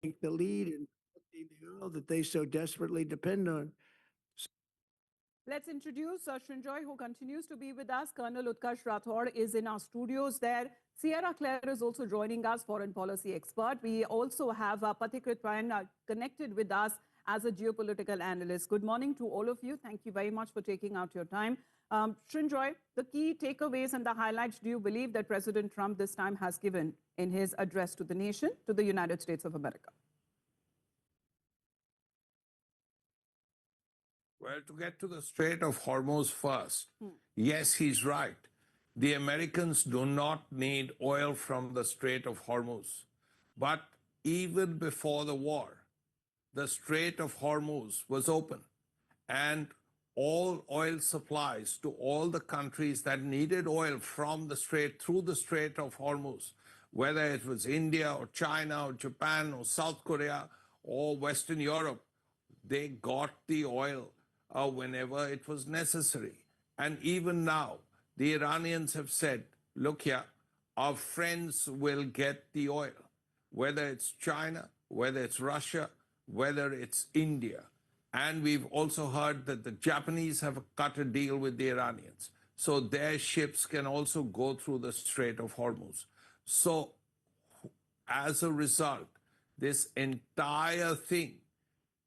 take the lead in the oil that they so desperately depend on. Let's introduce Srinjoy, who continues to be with us. Colonel Utkarsh Rathod is in our studios there. Sierra Claire is also joining us, foreign policy expert. We also have Pathik Ritwan connected with us as a geopolitical analyst. Good morning to all of you. Thank you very much for taking out your time. Srinjoy, the key takeaways and the highlights do you believe that President Trump this time has given in his address to the nation, to the United States of America? Well, to get to the Strait of Hormuz first, yes, he's right. The Americans do not need oil from the Strait of Hormuz. But even before the war, the Strait of Hormuz was open, and all oil supplies to all the countries that needed oil from the strait, through the Strait of Hormuz, whether it was India or China or Japan or South Korea or Western Europe, they got the oil whenever it was necessary. And even now, the Iranians have said, look here, our friends will get the oil, whether it's China, whether it's Russia, whether it's India. And we've also heard that the Japanese have cut a deal with the Iranians. So their ships can also go through the Strait of Hormuz. So as a result, this entire thing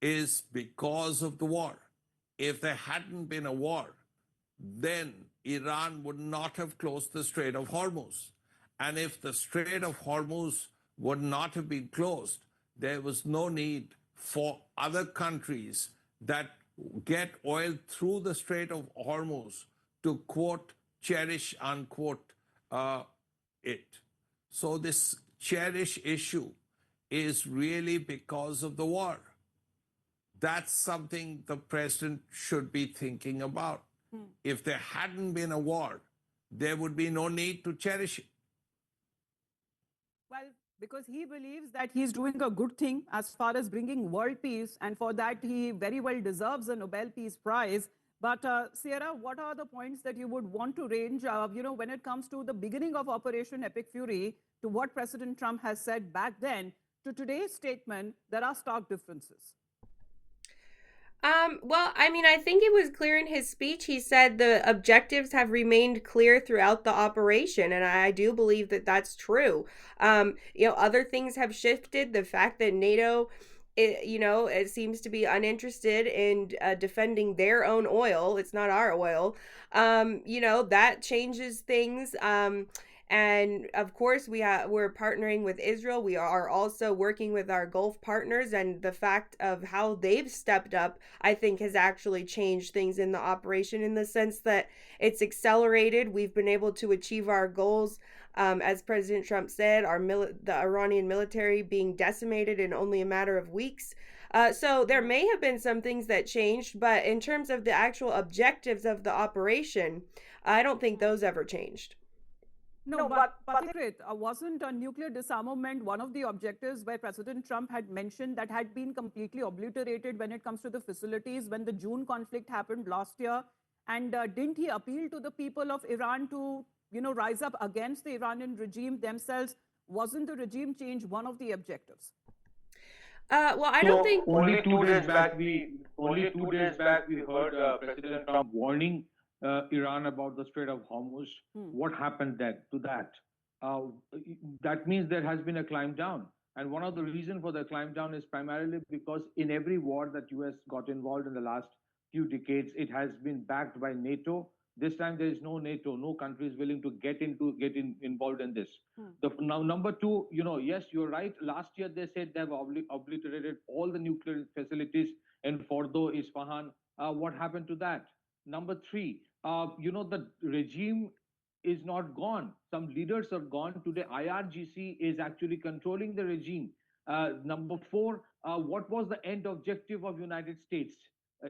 is because of the war. If there hadn't been a war, then Iran would not have closed the Strait of Hormuz. And if the Strait of Hormuz would not have been closed, there was no need for other countries that get oil through the Strait of Hormuz to quote, cherish, unquote, it. So this cherish issue is really because of the war. That's something the president should be thinking about. If there hadn't been a war, there would be no need to cherish it. Well, because he believes that he's doing a good thing as far as bringing world peace, and for that he very well deserves a Nobel Peace Prize. But Sierra, what are the points that you would want to range, when it comes to the beginning of Operation Epic Fury, to what President Trump has said back then, to today's statement, there are stark differences. Well, I mean, I think it was clear in his speech. He said the objectives have remained clear throughout the operation, and I do believe that that's true. Other things have shifted. The fact that NATO, it seems to be uninterested in defending their own oil. It's not our oil. That changes things. And of course, we're partnering with Israel. We are also working with our Gulf partners, and the fact of how they've stepped up, I think, has actually changed things in the operation in the sense that it's accelerated. We've been able to achieve our goals. As President Trump said, the Iranian military being decimated in only a matter of weeks. So there may have been some things that changed, but in terms of the actual objectives of the operation, I don't think those ever changed. No, but Pathikrit, wasn't a nuclear disarmament one of the objectives where President Trump had mentioned that had been completely obliterated when it comes to the facilities when the June conflict happened last year? And didn't he appeal to the people of Iran to, rise up against the Iranian regime themselves? Wasn't the regime change one of the objectives? Well, I don't think only 2 days back we heard President Trump warning Iran about the Strait of Hormuz. What happened to that? Uh, that means there has been a climb down. And one of the reasons for the climb down is primarily because in every war that US got involved in the last few decades, it has been backed by NATO. This time there is no NATO, no country is willing to involved in this. Now, number two, yes, you're right. Last year they said they've obliterated all the nuclear facilities in Fordo, Isfahan. What happened to that? Number three, the regime is not gone. Some leaders are gone. Today, IRGC is actually controlling the regime. Number four, what was the end objective of United States?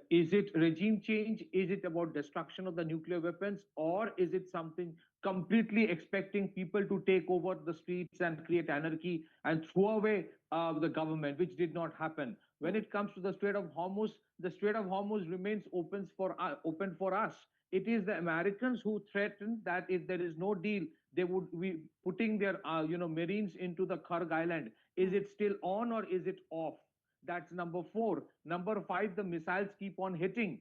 Is it regime change? Is it about destruction of the nuclear weapons? Or is it something completely expecting people to take over the streets and create anarchy and throw away the government, which did not happen? When it comes to the Strait of Hormuz, the Strait of Hormuz remains open for us. It is the Americans who threatened that if there is no deal, they would be putting their Marines into the Kharg Island. Is it still on or is it off? That's number four. Number five, the missiles keep on hitting.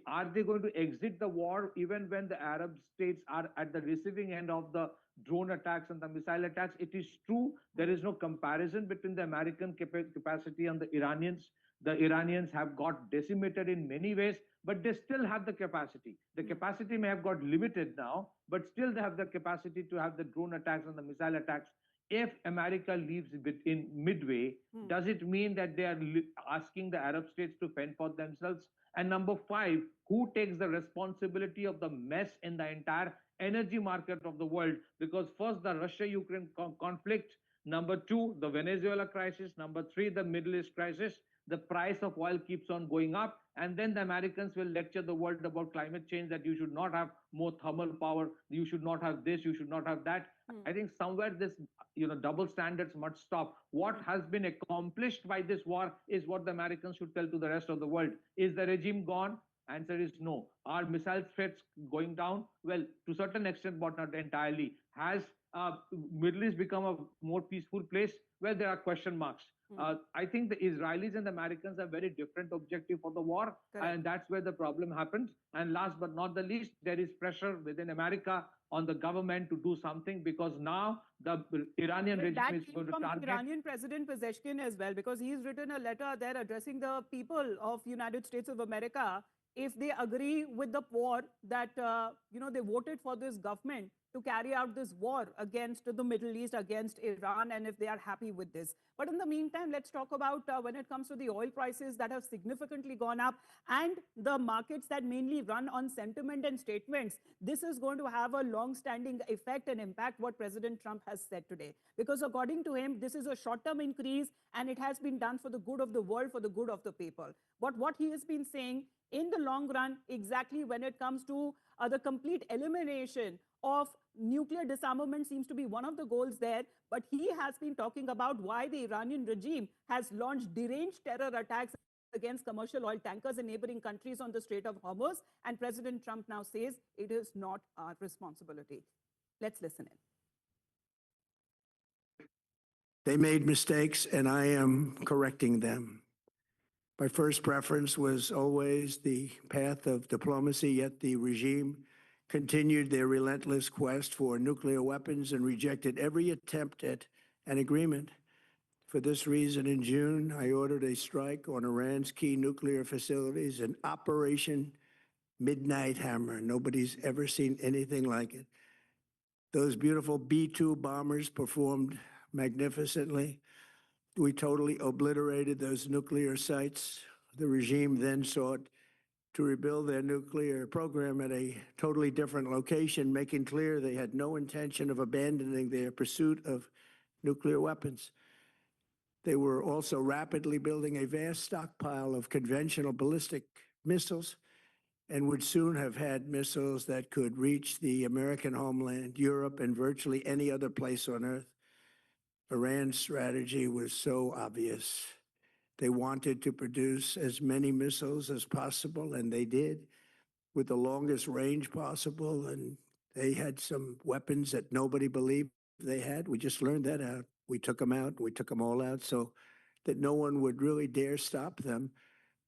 Are they going to exit the war even when the Arab states are at the receiving end of the drone attacks and the missile attacks? It is true. There is no comparison between the American capacity and the Iranians. The Iranians have got decimated in many ways, but they still have the capacity. The capacity may have got limited now, but still they have the capacity to have the drone attacks and the missile attacks. If America leaves in midway, does it mean that they are asking the Arab states to fend for themselves? And number five, who takes the responsibility of the mess in the entire energy market of the world? Because first, the Russia-Ukraine conflict. Number two, the Venezuela crisis. Number three, the Middle East crisis. The price of oil keeps on going up. And then the Americans will lecture the world about climate change, that you should not have more thermal power. You should not have this. You should not have that. I think somewhere this, double standards must stop. What has been accomplished by this war is what the Americans should tell to the rest of the world. Is the regime gone? Answer is no. Are missile threats going down? Well, to a certain extent, but not entirely. Has Middle East become a more peaceful place? Well, there are question marks. I think the Israelis and the Americans have very different objective for the war, and that's where the problem happens. And last but not the least, there is pressure within America on the government to do something, because now the Iranian regime is going to target. Iranian President Pezeshkian as well, because he's written a letter there addressing the people of United States of America. If they agree with the war, that they voted for this government to carry out this war against the Middle East, against Iran, and if they are happy with this. But in the meantime, let's talk about when it comes to the oil prices that have significantly gone up and the markets that mainly run on sentiment and statements. This is going to have a long-standing effect and impact what President Trump has said today. Because according to him, this is a short-term increase and it has been done for the good of the world, for the good of the people. But what he has been saying, in the long run, exactly when it comes to the complete elimination of nuclear disarmament seems to be one of the goals there. But he has been talking about why the Iranian regime has launched deranged terror attacks against commercial oil tankers in neighboring countries on the Strait of Hormuz. And President Trump now says it is not our responsibility. Let's listen in. They made mistakes, and I am correcting them. My first preference was always the path of diplomacy, yet the regime continued their relentless quest for nuclear weapons and rejected every attempt at an agreement. For this reason, in June, I ordered a strike on Iran's key nuclear facilities, an Operation Midnight Hammer. Nobody's ever seen anything like it. Those beautiful B-2 bombers performed magnificently. We totally obliterated those nuclear sites. The regime then sought to rebuild their nuclear program at a totally different location, making clear they had no intention of abandoning their pursuit of nuclear weapons. They were also rapidly building a vast stockpile of conventional ballistic missiles and would soon have had missiles that could reach the American homeland, Europe, and virtually any other place on Earth. Iran's strategy was so obvious. They wanted to produce as many missiles as possible, and they did, with the longest range possible. And they had some weapons that nobody believed they had. We just learned that out. We took them out. We took them all out so that no one would really dare stop them.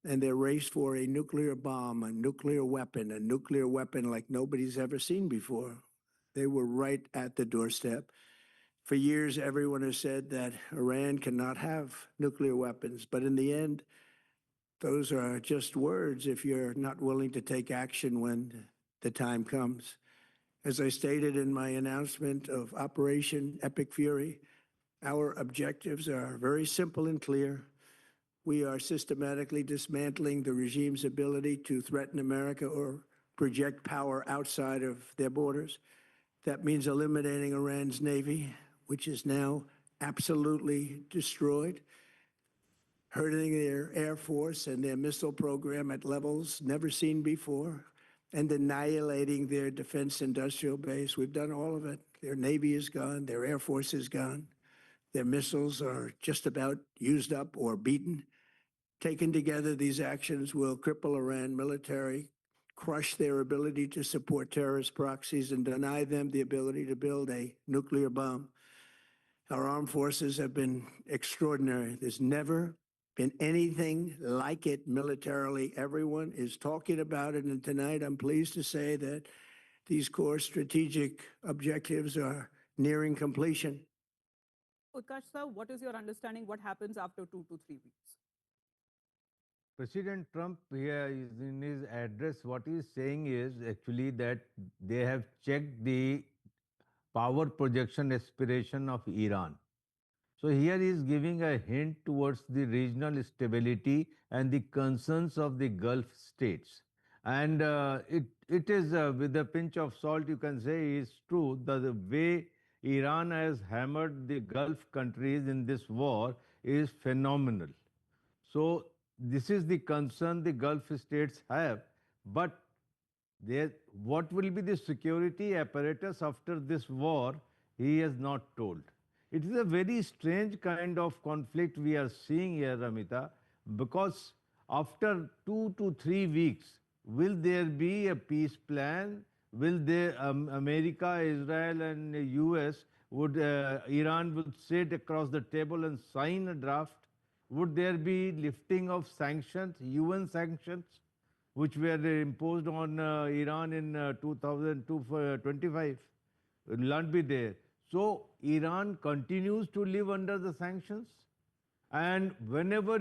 And their race for a nuclear bomb, a nuclear weapon like nobody's ever seen before. They were right at the doorstep. For years, everyone has said that Iran cannot have nuclear weapons, but in the end, those are just words if you're not willing to take action when the time comes. As I stated in my announcement of Operation Epic Fury, our objectives are very simple and clear. We are systematically dismantling the regime's ability to threaten America or project power outside of their borders. That means eliminating Iran's Navy, which is now absolutely destroyed, hurting their Air Force and their missile program at levels never seen before, and annihilating their defense industrial base. We've done all of it. Their Navy is gone. Their Air Force is gone. Their missiles are just about used up or beaten. Taken together, these actions will cripple Iran military, crush their ability to support terrorist proxies, and deny them the ability to build a nuclear bomb. Our armed forces have been extraordinary. There's never been anything like it militarily. Everyone is talking about it. And tonight, I'm pleased to say that these core strategic objectives are nearing completion. Utkarsh sir, what is your understanding? What happens after 2 to 3 weeks? President Trump here is in his address, what he is saying is actually that they have checked the power projection aspiration of Iran. So here he is giving a hint towards the regional stability and the concerns of the Gulf states. And it is with a pinch of salt, you can say is true that the way Iran has hammered the Gulf countries in this war is phenomenal. So this is the concern the Gulf states have. But what will be the security apparatus after this war, he has not told. It is a very strange kind of conflict we are seeing here, Ramita, because after 2 to 3 weeks, will there be a peace plan? Will there, America, Israel, and US would Iran would sit across the table and sign a draft? Would there be lifting of sanctions, UN sanctions, which were imposed on Iran in 2025? Will not be there. So Iran continues to live under the sanctions. And whenever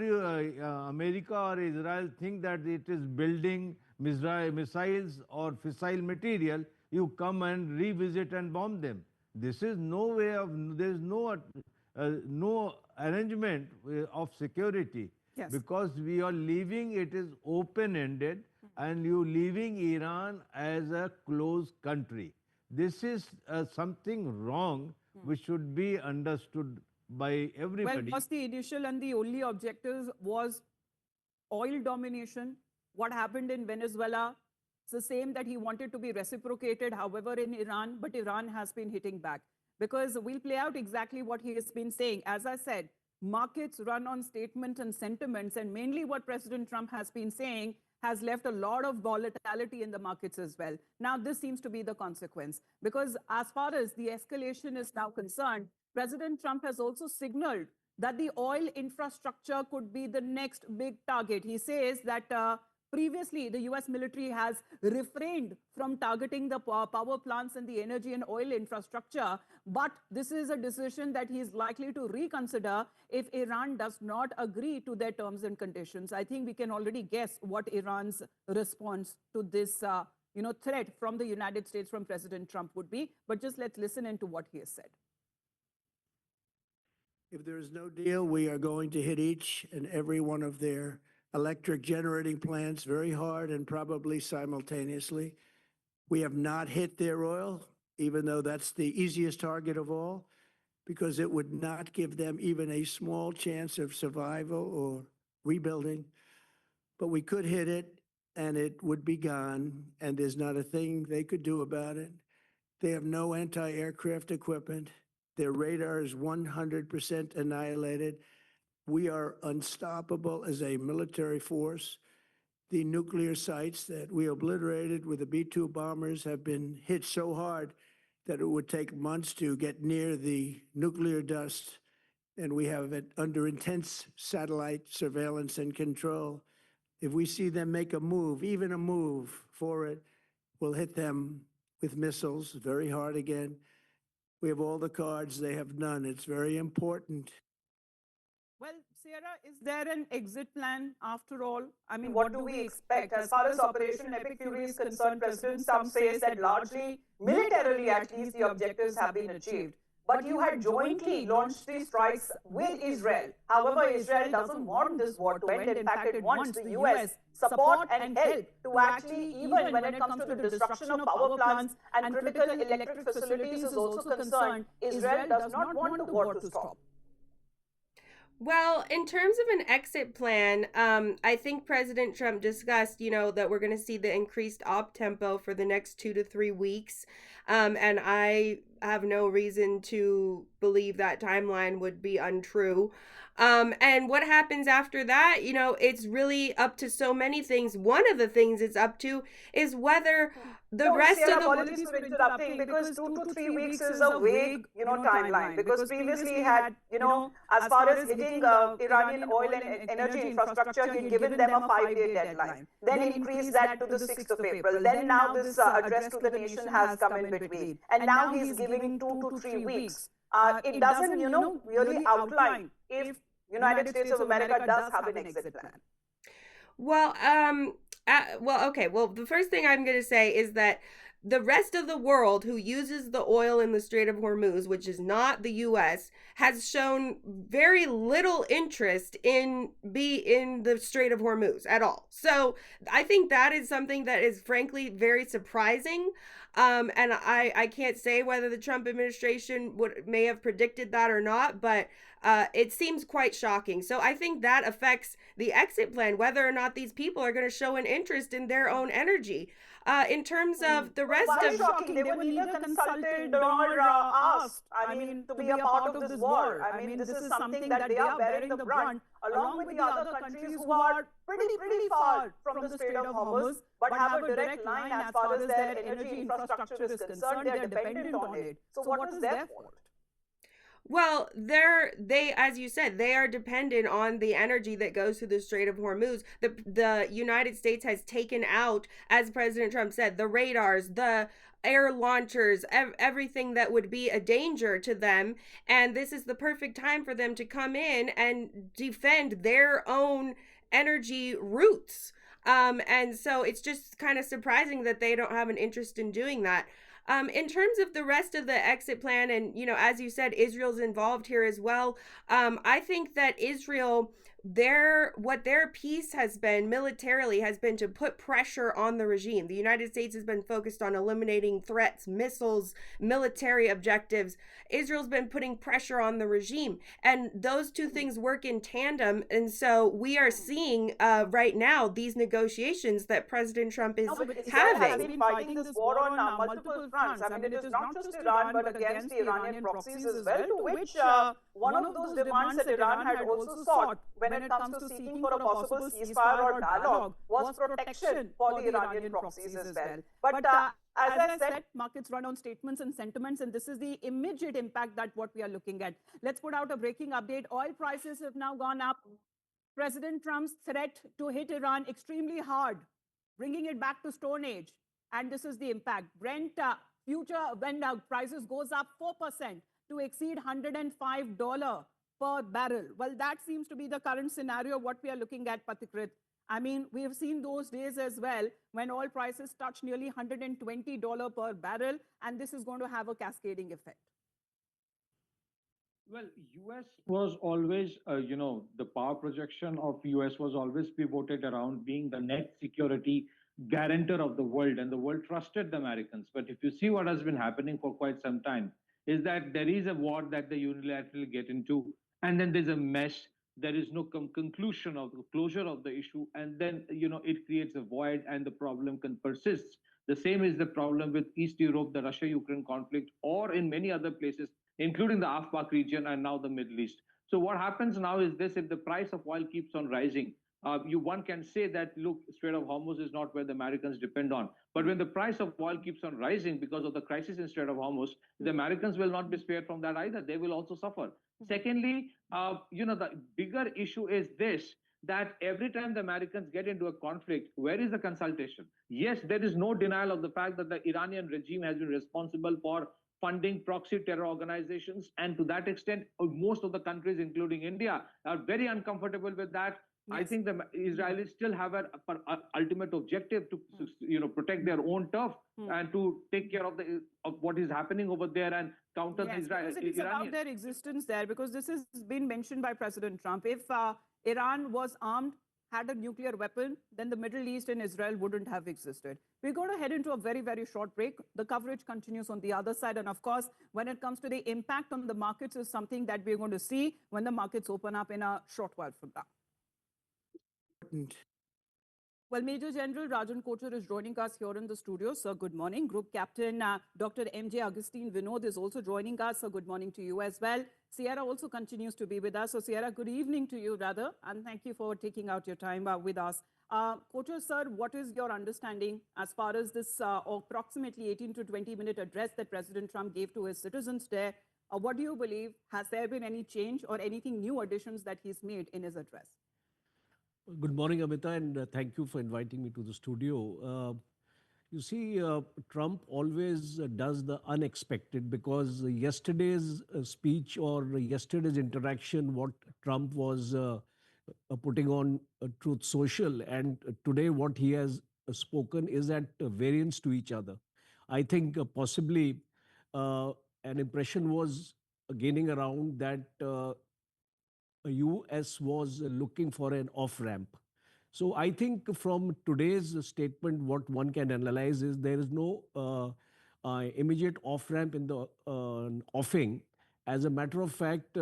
America or Israel think that it is building missiles or fissile material, you come and revisit and bomb them. This is no way of, there is no arrangement of security. Yes. Because we are leaving, it is open-ended, and you leaving Iran as a closed country. This is something wrong which should be understood by everybody. Well, was the initial and the only objective was oil domination? What happened in Venezuela? It's the same that he wanted to be reciprocated, however, in Iran, but Iran has been hitting back. Because we'll play out exactly what he has been saying. As I said, markets run on statement and sentiments, and mainly what President Trump has been saying has left a lot of volatility in the markets as well. Now, this seems to be the consequence, because as far as the escalation is now concerned, President Trump has also signaled that the oil infrastructure could be the next big target. He says that previously, the US military has refrained from targeting the power plants and the energy and oil infrastructure. But this is a decision that he is likely to reconsider if Iran does not agree to their terms and conditions. I think we can already guess what Iran's response to this threat from the United States from President Trump would be. But just let's listen into what he has said. If there is no deal, we are going to hit each and every one of their electric generating plants very hard and probably simultaneously. We have not hit their oil, even though that's the easiest target of all, because it would not give them even a small chance of survival or rebuilding. But we could hit it and it would be gone, and there's not a thing they could do about it. They have no anti-aircraft equipment. Their radar is 100% annihilated. We are unstoppable as a military force. The nuclear sites that we obliterated with the B-2 bombers have been hit so hard that it would take months to get near the nuclear dust. And we have it under intense satellite surveillance and control. If we see them make a move, even a move for it, we'll hit them with missiles very hard again. We have all the cards, they have none. It's very important. Well, Sierra, is there an exit plan after all? I mean, what do we expect? As far as Operation Epic Fury is concerned, President Trump says that largely, militarily at least, the objectives have been achieved. But you had jointly launched 3 strikes with Israel. However, Israel doesn't want this war to end. In fact, it wants the US support and help to actually, even when it comes to the destruction of power plants and critical electric facilities is also concerned, Israel does not want the war to stop. Well, in terms of an exit plan, I think President Trump discussed, that we're going to see the increased op tempo for the next 2 to 3 weeks. And I have no reason to believe that timeline would be untrue. And what happens after that, it's really up to so many things. One of the things it's up to is whether the No, rest Sierra, of the apologies for interrupting because 2 to 3 weeks is a vague, timeline. Because previously he had, as far as hitting Iranian oil and energy infrastructure, he'd given them a 5-day deadline. Then increased that to the 6th of April. Then now this address to the nation has come in between. And now he's giving 2 to 3 weeks. It doesn't, really outline if United States of America does have an exit plan. Well, okay. Well, the first thing I'm going to say is that the rest of the world who uses the oil in the Strait of Hormuz, which is not the U.S., has shown very little interest in the Strait of Hormuz at all. So I think that is something that is frankly very surprising. And I can't say whether the Trump administration may have predicted that or not, but it seems quite shocking. So I think that affects the exit plan, whether or not these people are going to show an interest in their own energy. In terms of the rest Why of shocking? They were neither consulted nor asked. To be a part of this war. This is something that they are bearing the brunt, along with the other countries who are pretty far from the Strait of Hormuz, but have a direct line as far as their energy infrastructure is concerned. They are dependent on it. So what is their fault? Well, they, as you said, they are dependent on the energy that goes through the Strait of Hormuz. The United States has taken out, as President Trump said, the radars, the air launchers, everything that would be a danger to them. And this is the perfect time for them to come in and defend their own energy routes. And so it's just kind of surprising that they don't have an interest in doing that. In terms of the rest of the exit plan, and, as you said, Israel's involved here as well. I think that Israel, what their piece has been militarily has been to put pressure on the regime. The United States has been focused on eliminating threats, missiles, military objectives. Israel's been putting pressure on the regime, and those two things work in tandem. And so we are seeing right now these negotiations that President Trump is having. Israel has been fighting this war on multiple fronts. It is not just Iran, but against the Iranian proxies as well, to which one of those demands that Iran had also sought when it comes to seeking for a possible ceasefire or dialogue was protection for the Iranian proxies as well. But as I said, markets run on statements and sentiments, and this is the immediate impact that what we are looking at. Let's put out a breaking update. Oil prices have now gone up. President Trump's threat to hit Iran extremely hard, bringing it back to Stone Age. And this is the impact. Brent future when prices goes up 4% to exceed $105 per barrel. Well, that seems to be the current scenario, what we are looking at, Patikrit. We have seen those days as well when oil prices touch nearly $120 per barrel, and this is going to have a cascading effect. Well, US was always, the power projection of US was always pivoted around being the net security guarantor of the world, and the world trusted the Americans. But if you see what has been happening for quite some time, is that there is a war that they unilaterally get into, and then there's a mess. There is no conclusion of the closure of the issue, and then it creates a void, and the problem can persist. The same is the problem with East Europe, the Russia-Ukraine conflict, or in many other places, including the AFPAC region and now the Middle East. So what happens now is this: if the price of oil keeps on rising, one can say that, look, Strait of Hormuz is not where the Americans depend on. But when the price of oil keeps on rising because of the crisis in Strait of Hormuz, the Americans will not be spared from that either. They will also suffer. Secondly, the bigger issue is this, that every time the Americans get into a conflict, where is the consultation? Yes, there is no denial of the fact that the Iranian regime has been responsible for funding proxy terror organizations. And to that extent, most of the countries, including India, are very uncomfortable with that. Yes. I think the Israelis still have an ultimate objective to protect their own turf and to take care of what is happening over there and counter the Israelis. It's about their existence there, because this has been mentioned by President Trump. If Iran was armed, had a nuclear weapon, then the Middle East and Israel wouldn't have existed. We're going to head into a very, very short break. The coverage continues on the other side. And of course, when it comes to the impact on the markets is something that we're going to see when the markets open up in a short while from now. Well, Major General Rajan Kochar is joining us here in the studio. Sir, good morning. Group Captain Dr. M.J. Augustine Vinod is also joining us. So good morning to you as well. Sierra also continues to be with us. So Sierra, good evening to you rather. And thank you for taking out your time with us. Kochar, sir, what is your understanding as far as this approximately 18 to 20-minute address that President Trump gave to his citizens there? What do you believe? Has there been any change or anything new additions that he's made in his address? Good morning, Amita, and thank you for inviting me to the studio. You see, Trump always does the unexpected because yesterday's speech or yesterday's interaction, what Trump was putting on Truth Social, and today what he has spoken is at variance to each other. I think possibly an impression was gaining around that US was looking for an off-ramp. So I think from today's statement, what one can analyze is there is no immediate off-ramp in the offing. As a matter of fact,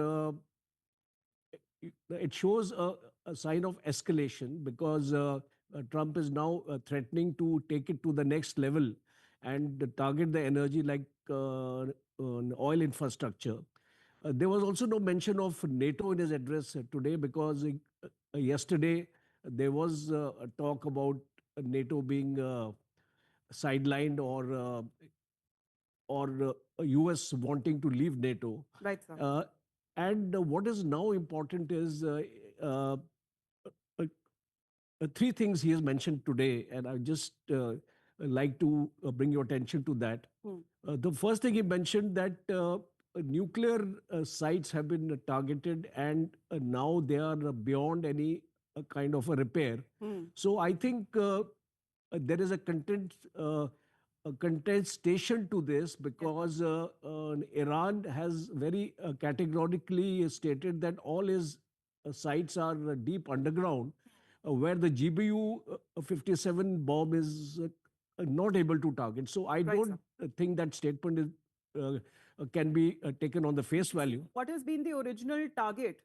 it shows a sign of escalation because Trump is now threatening to take it to the next level and target the energy like oil infrastructure. There was also no mention of NATO in his address today because yesterday there was a talk about NATO being sidelined or US wanting to leave NATO. Right, sir. And what is now important is three things he has mentioned today, and I just like to bring your attention to that. The first thing he mentioned that nuclear sites have been targeted and now they are beyond any kind of a repair. So I think there is a contestation to this because Iran has very categorically stated that all his sites are deep underground, where the GBU 57 bomb is not able to target. So I don't think that statement is, can be taken on the face value. What has been the original target?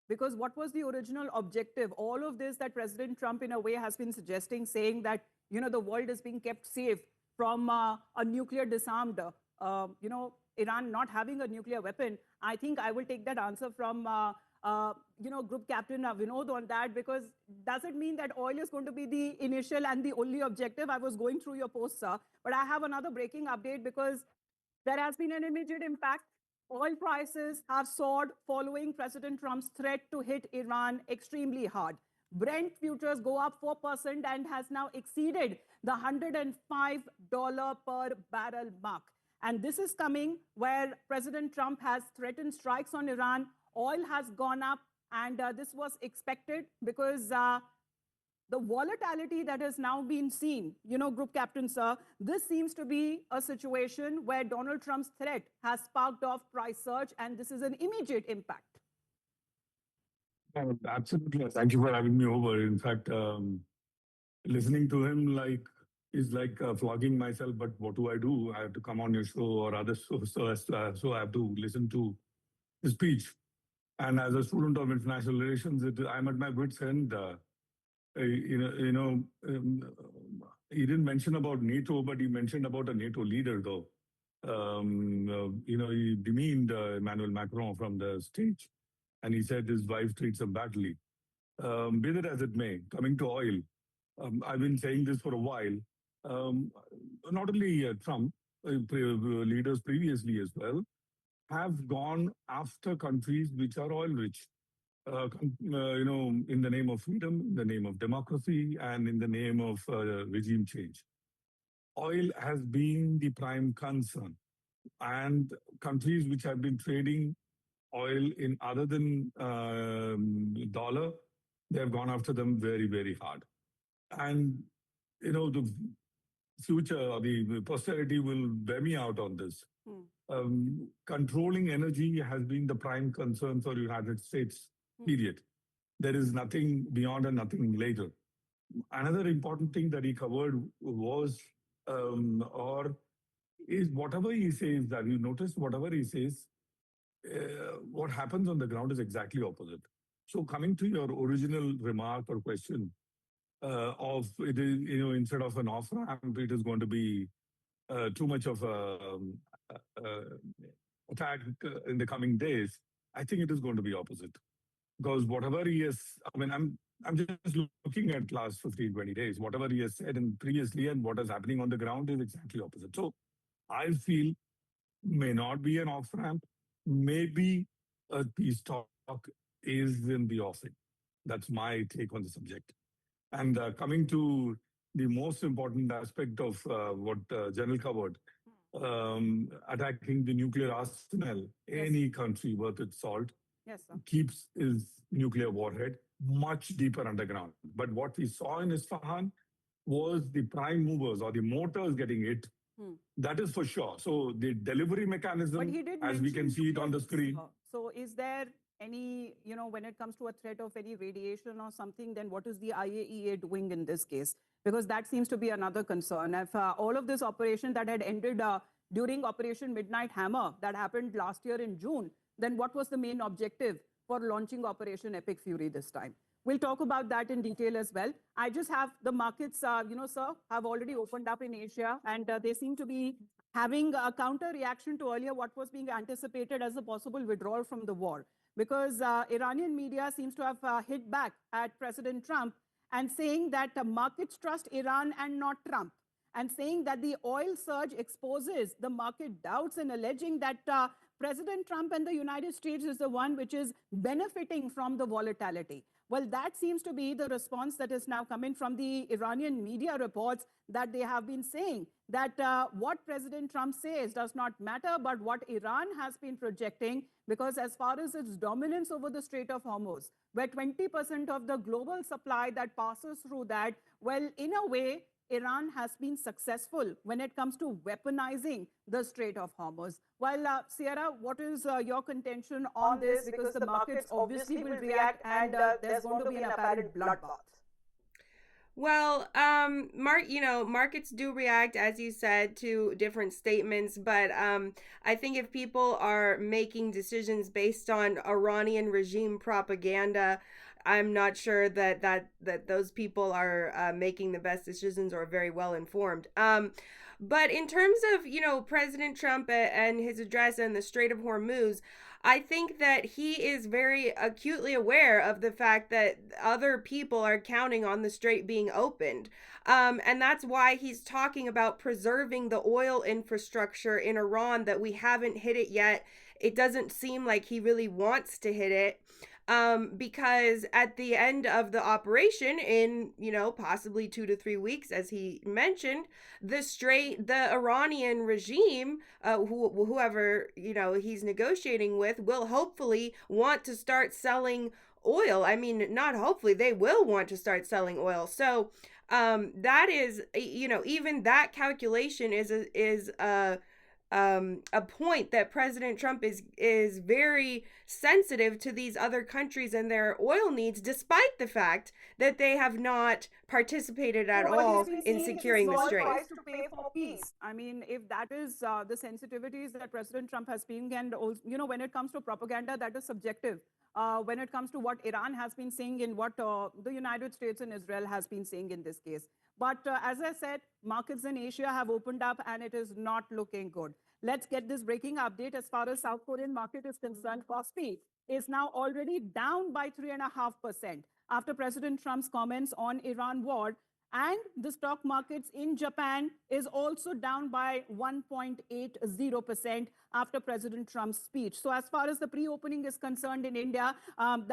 Because what was the original objective? All of this that President Trump in a way has been suggesting, saying that, you know, the world is being kept safe from a nuclear disarmed, Iran not having a nuclear weapon. I think I will take that answer from, Group Captain Vinod on that, because does it mean that oil is going to be the initial and the only objective? I was going through your post, sir, but I have another breaking update because there has been an immediate impact. Oil prices have soared following President Trump's threat to hit Iran extremely hard. Brent futures go up 4% and has now exceeded the $105 per barrel mark. And this is coming where President Trump has threatened strikes on Iran. Oil has gone up, and this was expected because the volatility that has now been seen, Group Captain, sir, this seems to be a situation where Donald Trump's threat has sparked off price surge, and this is an immediate impact. Absolutely. Thank you for having me over. In fact, listening to him is like flogging myself. But what do? I have to come on your show or other shows, so I have to listen to his speech. And as a student of international relations, I'm at my wit's end. He didn't mention about NATO, but he mentioned about a NATO leader, though. He demeaned Emmanuel Macron from the stage, and he said his wife treats him badly. Be that as it may, coming to oil, I've been saying this for a while. Not only Trump, leaders previously as well, have gone after countries which are oil rich. In the name of freedom, in the name of democracy, and in the name of regime change. Oil has been the prime concern. And countries which have been trading oil in other than dollar, they have gone after them very, very hard. And, the future, or the posterity will bear me out on this. Controlling energy has been the prime concern for the United States. Period. There is nothing beyond and nothing later. Another important thing that he covered was, is whatever he says, that you notice whatever he says, what happens on the ground is exactly opposite. So coming to your original remark or question, of it is, instead of an off ramp, it is going to be too much of a attack in the coming days. I think it is going to be opposite because whatever he has, I mean, I'm just looking at last 15, 20 days. Whatever he has said in previously and what is happening on the ground is exactly opposite. So I feel may not be an off ramp, maybe a peace talk is in the offing. That's my take on the subject. And coming to the most important aspect of what General covered, attacking the nuclear arsenal, any country worth its salt keeps its nuclear warhead much deeper underground. But what we saw in Isfahan was the prime movers or the motors getting hit. That is for sure. So the delivery mechanism, But he did as we can see it on the screen. So is there any, when it comes to a threat of any radiation or something, then what is the IAEA doing in this case? Because that seems to be another concern. If all of this operation that had ended during Operation Midnight Hammer that happened last year in June, then what was the main objective for launching Operation Epic Fury this time? We'll talk about that in detail as well. I just have the markets, sir, have already opened up in Asia, and they seem to be having a counter reaction to earlier what was being anticipated as a possible withdrawal from the war. Because Iranian media seems to have hit back at President Trump and saying that markets trust Iran and not Trump, and saying that the oil surge exposes the market doubts and alleging that President Trump and the United States is the one which is benefiting from the volatility. Well, that seems to be the response that is now coming from the Iranian media reports that they have been saying that what President Trump says does not matter, but what Iran has been projecting, because as far as its dominance over the Strait of Hormuz, where 20% of the global supply that passes through that, well, in a way, Iran has been successful when it comes to weaponizing the Strait of Hormuz. Well, Sierra, what is your contention on this? Because the markets obviously will react and there's going to be an apparent bloodbath. Well, markets do react, as you said, to different statements, but I think if people are making decisions based on Iranian regime propaganda, I'm not sure that those people are making the best decisions or very well informed. But in terms of, President Trump and his address and the Strait of Hormuz, I think that he is very acutely aware of the fact that other people are counting on the strait being opened. And that's why he's talking about preserving the oil infrastructure in Iran that we haven't hit it yet. It doesn't seem like he really wants to hit it. Because at the end of the operation in, possibly 2 to 3 weeks, as he mentioned, the Iranian regime, whoever, he's negotiating with, will hopefully want to start selling oil. I mean, not hopefully, they will want to start selling oil. So, that is, even that calculation is a point that President Trump is very sensitive to these other countries and their oil needs, despite the fact that they have not participated at all in securing the strait. To pay for peace. I mean, if that is the sensitivities that President Trump has been, and when it comes to propaganda, that is subjective. When it comes to what Iran has been saying and what the United States and Israel has been saying in this case. But as I said, markets in Asia have opened up and it is not looking good. Let's get this breaking update as far as South Korean market is concerned. Kospi is now already down by 3.5% after President Trump's comments on Iran war. And the stock markets in Japan is also down by 1.80% after President Trump's speech. So as far as the pre-opening is concerned in India, that